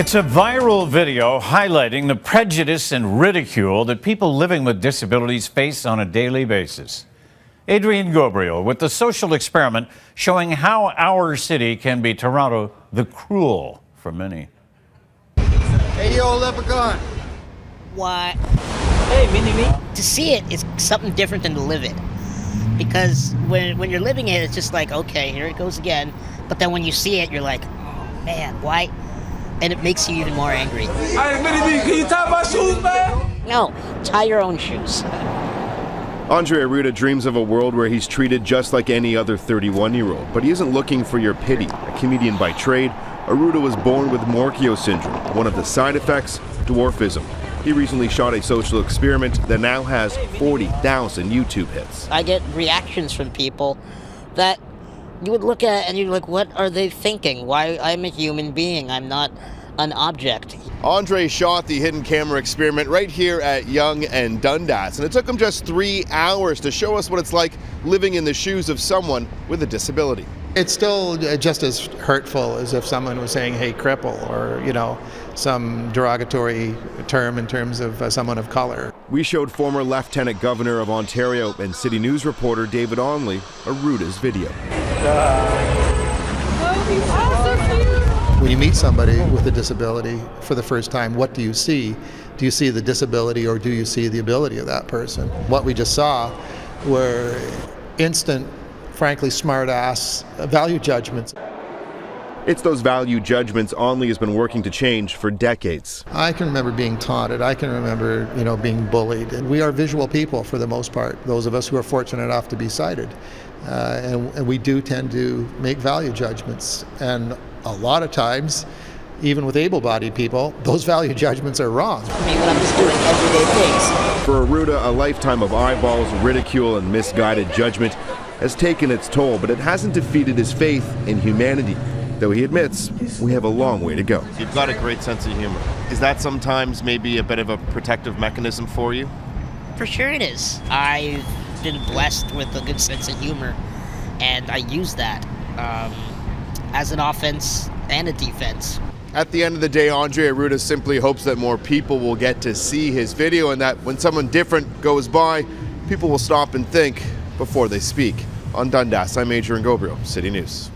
It's a viral video highlighting the prejudice and ridicule that people living with disabilities face on a daily basis. Adrian Ghobrial with the social experiment showing how our city can be Toronto the cruel for many. Hey, yo, leprechaun. What? Hey, mini-me. To see it is something different than to live it. Because when you're living it, it's just like, okay, here it goes again. But then when you see it, you're like, oh, man, why? And it makes you even more angry. Hey, mini-me, can you tie my shoes, man? No, tie your own shoes. Andre Arruda dreams of a world where he's treated just like any other 31-year-old, but he isn't looking for your pity. A comedian by trade, Arruda was born with Morquio syndrome, one of the side effects, dwarfism. He recently shot a social experiment that now has 40,000 YouTube hits. I get reactions from people that you would look at and you're like, what are they thinking? Why? I'm a human being. I'm not an object. Andre shot the hidden camera experiment right here at Yonge and Dundas, and it took him just 3 hours to show us what it's like living in the shoes of someone with a disability. It's still just as hurtful as if someone was saying, hey, cripple, or, you know, some derogatory term in terms of someone of color. We showed former Lieutenant Governor of Ontario and CityNews reporter David Onley Arruda's video. When you meet somebody with a disability for the first time, what do you see? Do you see the disability or do you see the ability of that person? What we just saw were instant, frankly, smart-ass value judgments. It's those value judgments Onley has been working to change for decades. I can remember being taunted. I can remember, being bullied. And we are visual people for the most part, those of us who are fortunate enough to be sighted. And we do tend to make value judgments. And a lot of times, even with able-bodied people, those value judgments are wrong. I mean, when I'm just doing everyday things. For Arruda, a lifetime of eyeballs, ridicule, and misguided judgment has taken its toll, but it hasn't defeated his faith in humanity, though he admits we have a long way to go. You've got a great sense of humor. Is that sometimes maybe a bit of a protective mechanism for you? For sure it is. I've been blessed with a good sense of humor, and I use that as an offense and a defense. At the end of the day, Andre Arruda simply hopes that more people will get to see his video and that when someone different goes by, people will stop and think before they speak. On Dundas, I'm Adrian Ghobrial, City News.